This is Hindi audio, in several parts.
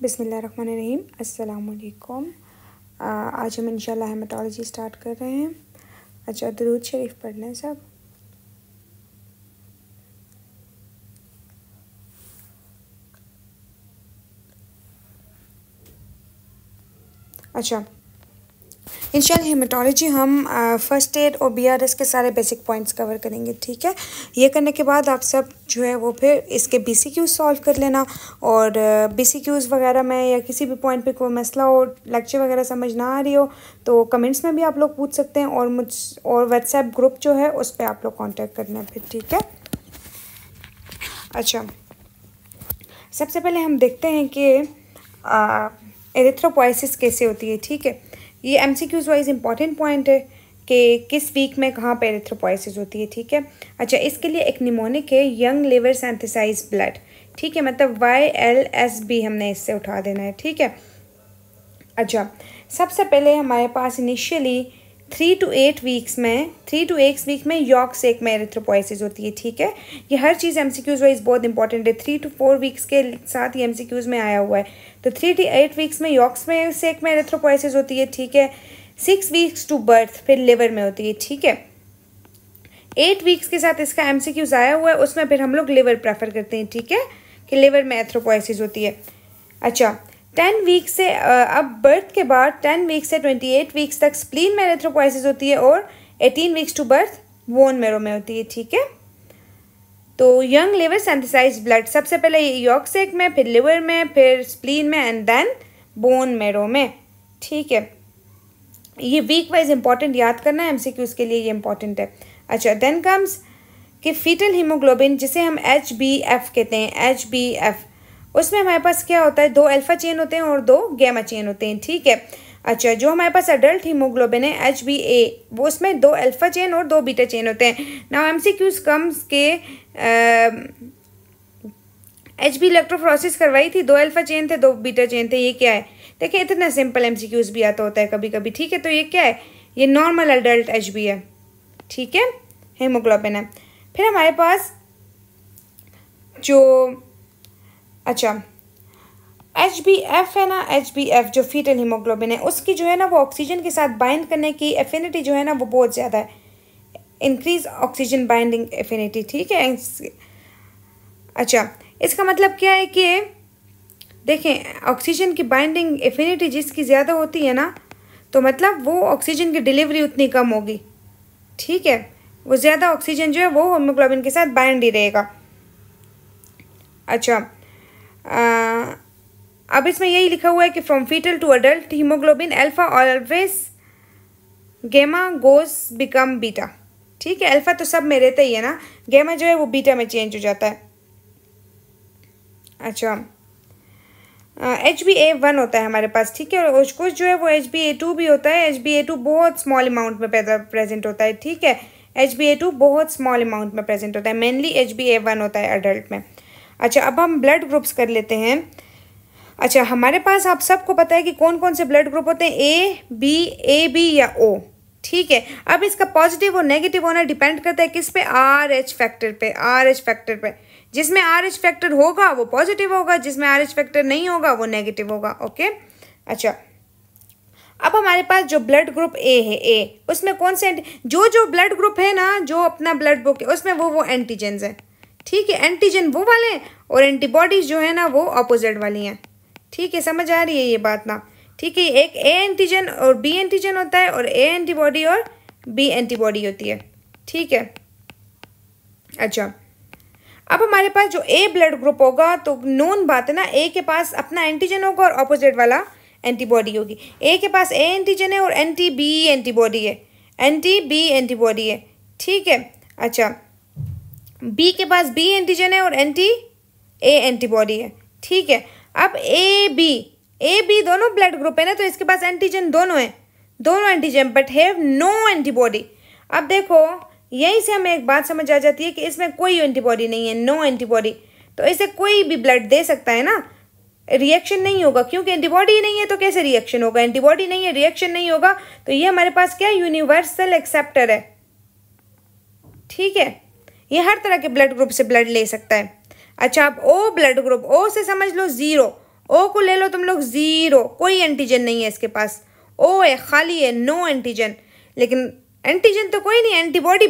बिस्मिल्लाहिर्रहमानिर्रहीम। अस्सलाम वालेकुम। आज हम इंशाल्लाह हेमेटोलॉजी स्टार्ट कर रहे हैं। अच्छा, दुरूद शरीफ पढ़ लें सब। अच्छा, इंशाल्लाह हेमेटोलॉजी हम फ़र्स्ट एड और बीआरएस के सारे बेसिक पॉइंट्स कवर करेंगे। ठीक है, ये करने के बाद आप सब जो है वो फिर इसके बीसीक्यूज़ सॉल्व कर लेना। और बीसीक्यूज़ वगैरह में या किसी भी पॉइंट पे कोई मसला हो, लेक्चर वगैरह समझ ना आ रही हो तो कमेंट्स में भी आप लोग पूछ सकते हैं। और व्हाट्सएप ग्रुप जो है उस पर आप लोग कॉन्टेक्ट करना है फिर। ठीक है, अच्छा, सबसे पहले हम देखते हैं कि एरिथ्रोपोइसिस कैसे होती है। ठीक है, ये एमसीक्यूज़ वाइज इंपॉर्टेंट पॉइंट है कि किस वीक में कहाँ पे एरिथ्रोपोइसिस होती है। ठीक है, अच्छा, इसके लिए एक निमोनिक है यंग लिवर सिंथेसाइज ब्लड। ठीक है, मतलब YLSB हमने इससे उठा देना है। ठीक है, अच्छा, सबसे पहले हमारे पास इनिशियली 3 to 8 वीक्स में यॉर्क सेक में एरिथ्रोपोइसिस होती है। ठीक है, ये हर चीज़ एमसीक्यूज़ वाइज बहुत इंपॉर्टेंट है। 3 to 4 वीक्स के साथ ही एमसीक्यूज़ में आया हुआ है। तो 3 to 8 वीक्स में यॉर्क सेक में एरिथ्रोपोइसिस होती है। ठीक है, 6 वीक्स टू बर्थ फिर लिवर में होती है। ठीक है, 8 वीक्स के साथ इसका एमसीक्यूज़ आया हुआ है, उसमें फिर हम लोग लिवर प्रेफर करते हैं। ठीक है, कि लिवर में एरिथ्रोपोइसिस होती है। अच्छा, 10 वीक से अब बर्थ के बाद 10 वीक से 28 वीक्स तक स्प्लीन में एरिथ्रोपोइसिस होती है और 18 weeks to birth bone marrow में होती है। ठीक है, तो यंग लिवर सिंथेसाइज ब्लड सबसे पहले यॉर्क सेक में, फिर लिवर में, फिर स्प्लीन में एंड देन बोन मैरो में। ठीक है, ये वीक वाइज इंपॉर्टेंट याद करना है, एमसीक्यूज़ के लिए ये इंपॉर्टेंट है। अच्छा, देन कम्स कि फीटल हीमोग्लोबिन जिसे हम HbF कहते हैं, HbF, उसमें हमारे पास क्या होता है, 2 अल्फा चेन होते हैं और 2 गैमा चेन होते हैं। ठीक है, अच्छा, जो हमारे पास अडल्ट हीमोग्लोबिन है HbA, वो उसमें 2 अल्फा चेन और 2 बीटा चेन होते हैं। नाउ एमसीक्यूज़ कम्स के HB इलेक्ट्रोफोरेसिस करवाई थी, 2 अल्फा चेन थे, 2 बीटा चेन थे। ये क्या है, देखिए इतना सिंपल एमसीक्यूज़ भी आता होता है कभी कभी। ठीक है, तो ये क्या है, ये नॉर्मल अडल्ट HB है। ठीक है, हीमोग्लोबिन है। फिर हमारे पास जो, अच्छा, HbF है ना, HbF जो फीटल हीमोग्लोबिन है, उसकी जो है ना वो ऑक्सीजन के साथ बाइंड करने की एफिनिटी जो है ना वो बहुत ज़्यादा है, इंक्रीज ऑक्सीजन बाइंडिंग एफिनिटी। ठीक है, अच्छा, इसका मतलब क्या है कि देखें ऑक्सीजन की बाइंडिंग एफिनिटी जिसकी ज़्यादा होती है ना, तो मतलब वो ऑक्सीजन की डिलीवरी उतनी कम होगी। ठीक है, वो ज़्यादा ऑक्सीजन जो है वो हीमोग्लोबिन के साथ बाइंड ही रहेगा। अच्छा, अब इसमें यही लिखा हुआ है कि from foetal to adult haemoglobin alpha always gamma goes become beta. ठीक है, अल्फा तो सब में रहता ही है ना, गैमा जो है वो बीटा में चेंज हो जाता है। अच्छा, HbA1 होता है हमारे पास। ठीक है, और कुछ जो है वो HbA2 भी होता है। HbA2 बहुत स्मॉल अमाउंट में प्रेजेंट होता है। ठीक है, HbA2 बहुत स्मॉल अमाउंट में प्रेजेंट होता है, मेनली HbA1 होता है अडल्ट में। अच्छा, अब हम ब्लड ग्रुप्स कर लेते हैं। अच्छा, हमारे पास आप सबको पता है कि कौन कौन से ब्लड ग्रुप होते हैं, AB या O। ठीक है, अब इसका पॉजिटिव और नेगेटिव होना डिपेंड करता है किस पे, RH फैक्टर पे। जिसमें RH फैक्टर होगा वो पॉजिटिव होगा, जिसमें RH फैक्टर नहीं होगा वो नेगेटिव होगा। ओके, अच्छा, अब हमारे पास जो ब्लड ग्रुप A है, A, उसमें कौन से जो ब्लड ग्रुप है ना, जो अपना ब्लड बुक है उसमें वो एंटीजेंस है। ठीक है, एंटीजन वो वाले हैं और एंटीबॉडीज जो है ना वो अपोजिट वाली हैं। ठीक है, समझ आ रही है ये बात ना। ठीक है, एक A एंटीजन और B एंटीजन होता है और A एंटीबॉडी और B एंटीबॉडी होती है। ठीक है, अच्छा, अब हमारे पास जो A ब्लड ग्रुप होगा तो नोन बात है ना, A के पास अपना एंटीजन होगा और अपोजिट वाला एंटीबॉडी होगी। A के पास A एंटीजन है और एंटी-B एंटीबॉडी है। ठीक है, अच्छा, B के पास B एंटीजन है और एंटी-A एंटीबॉडी है। ठीक है, अब A B दोनों ब्लड ग्रुप है ना, तो इसके पास एंटीजन दोनों antigen but have no antibody. अब देखो यहीं से हमें एक बात समझ आ जाती है कि इसमें कोई एंटीबॉडी नहीं है, नो एंटीबॉडी, तो इसे कोई भी ब्लड दे सकता है ना, रिएक्शन नहीं होगा, क्योंकि एंटीबॉडी नहीं है तो कैसे रिएक्शन होगा, एंटीबॉडी नहीं है रिएक्शन नहीं होगा। तो ये हमारे पास क्या, यूनिवर्सल एक्सेप्टर है। ठीक है, ये हर तरह के ब्लड ग्रुप से ब्लड ले सकता है। अच्छा, अब O ब्लड ग्रुप, O से समझ लो 0, ओ को ले लो तुम लोग, 0, कोई एंटीजन नहीं है इसके पास, ओ है, खाली है, नो एंटीजन। लेकिन एंटीजन तो कोई नहीं, एंटीबॉडी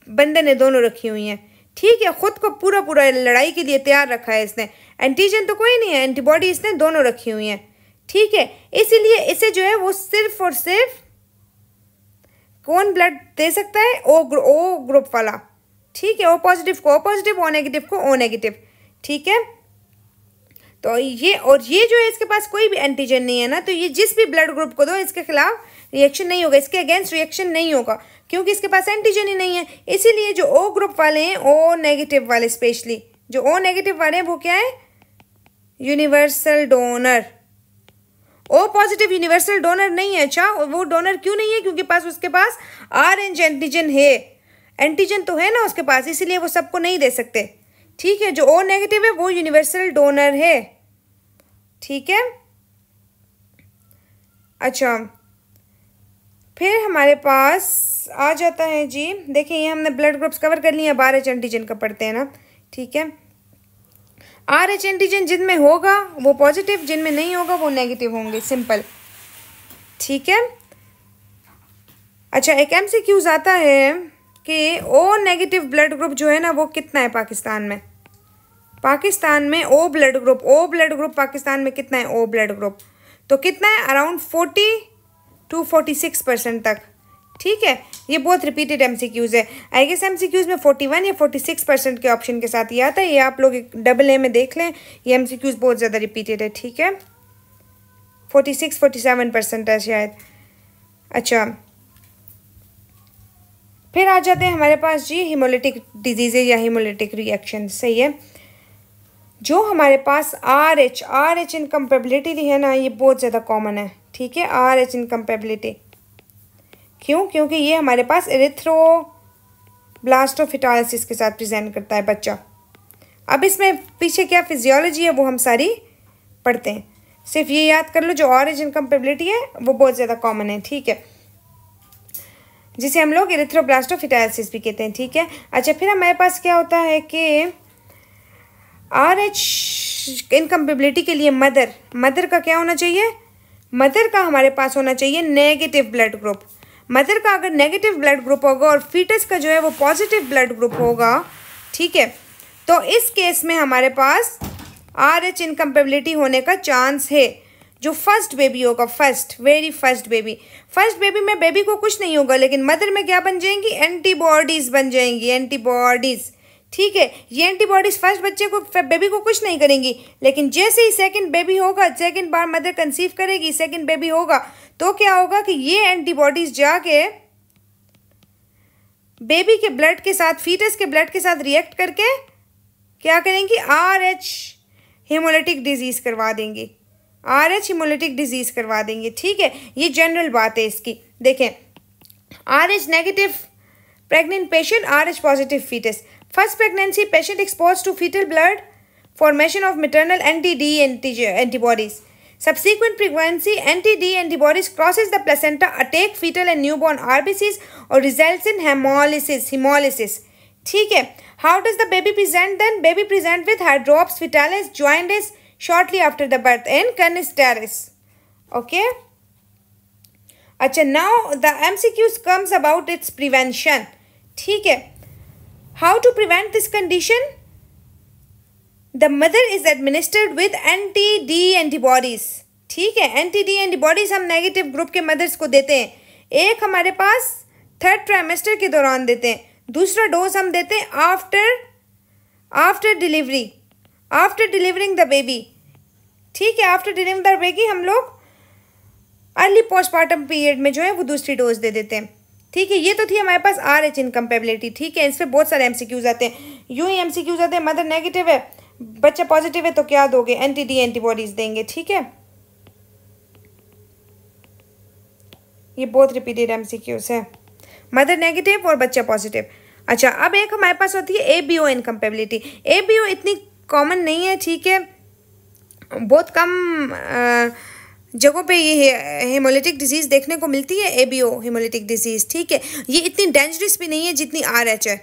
बंदे ने दोनों रखी हुई हैं, ठीक है, खुद को पूरा पूरा लड़ाई के लिए तैयार रखा है इसने। एंटीजन तो कोई नहीं है, एंटीबॉडी इसने दोनों रखी हुई हैं, ठीक है। इसीलिए इसे जो है वो सिर्फ और सिर्फ कौन ब्लड दे सकता है, ओ ग्रुप वाला, ठीक है, ओ पॉजिटिव को ओ पॉजिटिव, ओ नेगेटिव को ओ नेगेटिव, ठीक है। तो ये जो है इसके पास कोई भी एंटीजन नहीं है ना, तो ये जिस भी ब्लड ग्रुप को दो इसके खिलाफ रिएक्शन नहीं होगा, इसके अगेंस्ट रिएक्शन नहीं होगा, क्योंकि इसके पास एंटीजन ही नहीं है। इसीलिए जो ओ ग्रुप वाले हैं, ओ नेगेटिव वाले, स्पेशली जो ओ नेगेटिव वाले हैं वो क्या है, universal donor. O positive universal donor नहीं है। अच्छा, वो डोनर क्यों नहीं है, क्योंकि उसके पास ऑरेंज एंटीजन है, एंटीजन तो है ना उसके पास, इसीलिए वो सबको नहीं दे सकते, ठीक है। जो ओ नेगेटिव है वो यूनिवर्सल डोनर है, ठीक है। अच्छा, फिर हमारे पास आ जाता है जी, देखिए ये हमने ब्लड ग्रुप्स कवर कर लिए, अब RH एंटीजन का पढ़ते हैं ना, ठीक है। RH एंटीजन जिनमें होगा वो पॉजिटिव, जिनमें नहीं होगा वो नेगेटिव होंगे, सिंपल, ठीक है। अच्छा, एक MCQs आता है कि ओ नेगेटिव ब्लड ग्रुप जो है ना वो कितना है पाकिस्तान में। पाकिस्तान में ओ ब्लड ग्रुप पाकिस्तान में कितना है, ओ ब्लड ग्रुप तो कितना है, अराउंड 40 to 46% तक, ठीक है। ये बहुत रिपीटेड MCQs है, आई गेस MCQs में 41 या 46% के ऑप्शन के साथ ये आता है, ये आप लोग AA में देख लें, ये MCQs बहुत ज़्यादा रिपीटेड है, ठीक है, 46-47% है शायद। अच्छा, फिर आ जाते हैं हमारे पास जी हीमोलिटिक डिजीज़ेज या हीमोलिटिक रिएक्शन, सही है। जो हमारे पास RH इनकम्पेबिलिटी है ना, ये बहुत ज़्यादा कॉमन है, ठीक है, RH इनकम्पेबिलिटी। क्यों, क्योंकि ये हमारे पास एरिथ्रोब्लास्टोफिटालिसिस के साथ प्रेजेंट करता है बच्चा। अब इसमें पीछे क्या फिजियोलॉजी है वो हम सारी पढ़ते हैं, सिर्फ ये याद कर लो, जो RH इनकम्पेबिलिटी है वो बहुत ज़्यादा कॉमन है, ठीक है, जिसे हम लोग एरिथ्रोब्लास्टोफिटालिसिस भी कहते हैं, ठीक है। अच्छा, फिर हमारे पास क्या होता है कि RH इनकम्पेबिलिटी के लिए मदर का क्या होना चाहिए, मदर का हमारे पास होना चाहिए नेगेटिव ब्लड ग्रुप। मदर का अगर नेगेटिव ब्लड ग्रुप होगा और फीटस का जो है वो पॉजिटिव ब्लड ग्रुप होगा, ठीक है, तो इस केस में हमारे पास RH इनकम्पेबिलिटी होने का चांस है। जो फर्स्ट बेबी होगा, वेरी फर्स्ट बेबी में बेबी को कुछ नहीं होगा, लेकिन मदर में क्या बन जाएंगी, एंटीबॉडीज बन जाएंगी, एंटीबॉडीज, ठीक है। ये एंटीबॉडीज फर्स्ट बेबी को कुछ नहीं करेंगी, लेकिन जैसे ही सेकंड बेबी होगा, सेकंड बार मदर कंसीव करेगी, सेकंड बेबी होगा, तो क्या होगा कि ये एंटीबॉडीज जाके बेबी के ब्लड के साथ, फीटस के ब्लड के साथ रिएक्ट करके क्या करेंगी, RH हीमोलिटिक डिजीज करवा देंगी, RH हीमोलिटिक डिजीज करवा देंगे, ठीक है। ये जनरल बात है इसकी। देखें, RH negative pregnant patient, RH positive foetus, first pregnancy patient expose to foetal blood, formation of maternal anti-D antibodies. Subsequent pregnancy, anti-D antibodies crosses the placenta, attack fetal and newborn RBCs or results in hemolysis. ठीक है। How does the baby present then? Baby present with hydrops fetalis, jaundice shortly after the birth and canestralis. Okay. अच्छा, now the MCQs comes about its prevention. ठीक है। How to prevent this condition? The mother is administered with anti-D antibodies. ठीक है, एंटी-D एंटीबॉडीज हम नेगेटिव ग्रुप के मदर्स को देते हैं। एक हमारे पास 3rd ट्राइमेस्टर के दौरान देते हैं, दूसरा डोज हम देते हैं आफ्टर डिलीवरिंग द बेबी, ठीक है। आफ्टर डिलीवरिंग द बेबी हम लोग अर्ली पोस्टमार्टम पीरियड में जो है वो दूसरी डोज दे देते हैं, ठीक है। ये तो थी हमारे पास RH इनकम्पेबिलिटी, ठीक है। इस पर बहुत सारे MCQs आते हैं, यूं ही MCQs आते हैं, मदर नेगेटिव है, बच्चा पॉजिटिव है, तो क्या दोगे, एंटी-D एंटीबॉडीज देंगे, ठीक है। ये बहुत रिपीटेड MCQs है, मदर नेगेटिव और बच्चा पॉजिटिव। अच्छा, अब एक हमारे पास होती है ABO इनकम्पेबिलिटी। ABO इतनी कॉमन नहीं है, ठीक है, बहुत कम जगहों पे ये हेमोलिटिक डिजीज़ देखने को मिलती है, ABO हेमोलिटिक डिजीज़, ठीक है। ये इतनी डेंजरस भी नहीं है जितनी RH है,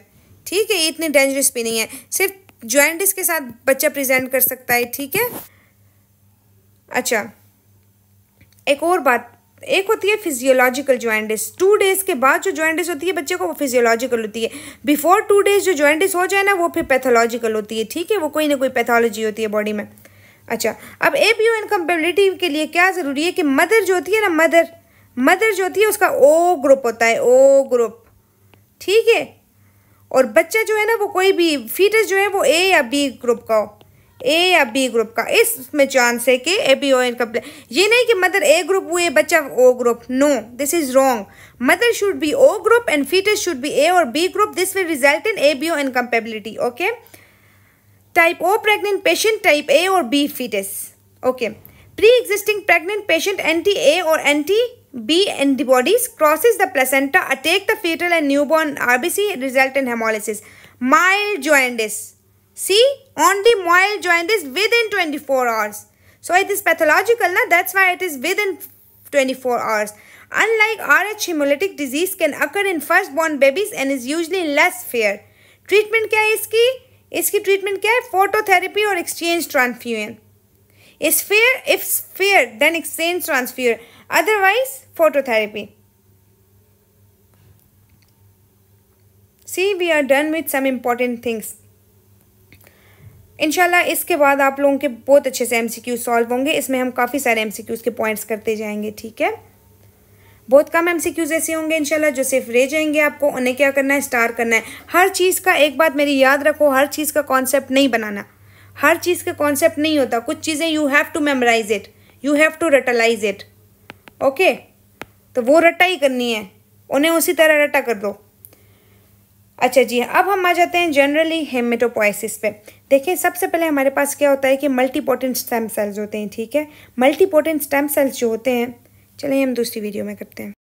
ठीक है, ये इतनी डेंजरस भी नहीं है, सिर्फ जॉइंटिस के साथ बच्चा प्रेजेंट कर सकता है, ठीक है। अच्छा, एक और बात, एक होती है फिजियोलॉजिकल जॉइंटिस। 2 डेज़ के बाद जो जॉइंटिस होती है बच्चे को, वो फिजियोलॉजिकल होती है। बिफोर 2 डेज़ जो जॉइंटिस हो जाए ना, वो फिर पैथोलॉजिकल होती है, ठीक है, वो कोई ना कोई पैथोलॉजी होती है बॉडी में। अच्छा, अब एबीओ इनकम्पेबिलिटी के लिए क्या ज़रूरी है कि मदर जो होती है ना, मदर जो होती है उसका ओ ग्रुप होता है, ओ ग्रुप, ठीक है। और बच्चा जो है ना, वो कोई भी फीटस जो है वो ए या बी ग्रुप का हो, ए या बी ग्रुप का, इसमें चांस है कि एबीओ इनकम्प्लीट। ये नहीं कि मदर ए ग्रुप हुए बच्चा O group, no, this is wrong. Mother should be O group and fetus should be A और B group, this will result in ABO incompatibility. Okay, type O pregnant patient, type A और B fetus. Okay, pre existing pregnant patient anti A और anti B antibodies crosses the placenta, attack the fetal and newborn RBC, result in hemolysis. Mild jaundice. See, only mild jaundice within 24 hours. So it is pathological, na? That's why it is within 24 hours. Unlike RH, hemolytic disease can occur in firstborn babies and is usually less fair. Treatment क्या है इसकी? इसकी treatment क्या है? Phototherapy और exchange transfusion. If fair, then exchange transfusion. Otherwise, phototherapy. See, we are done with some important things. इंशाल्लाह इसके बाद आप लोगों के बहुत अच्छे से MCQ सॉल्व होंगे। इसमें हम काफ़ी सारे MCQs के पॉइंट्स करते जाएंगे, ठीक है। बहुत कम MCQs ऐसे होंगे इंशाल्लाह जो सिर्फ रह जाएंगे, आपको उन्हें क्या करना है, स्टार करना है। हर चीज़ का एक बात मेरी याद रखो, हर चीज़ का कॉन्सेप्ट नहीं बनाना, हर चीज़ का कॉन्सेप्ट नहीं होता। कुछ चीज़ें you have to memorise it, you have to रटलाइज इट। ओके, तो वो रट्टा ही करनी है, उन्हें उसी तरह रट्टा कर दो। अच्छा जी, अब हम आ जाते हैं जनरली हेमेटोपोइसिस पे। देखिए, सबसे पहले हमारे पास क्या होता है कि मल्टीपोटेंट स्टेम सेल्स होते हैं, ठीक है। मल्टीपोटेंट स्टेम सेल्स जो होते हैं, चलिए हम दूसरी वीडियो में करते हैं।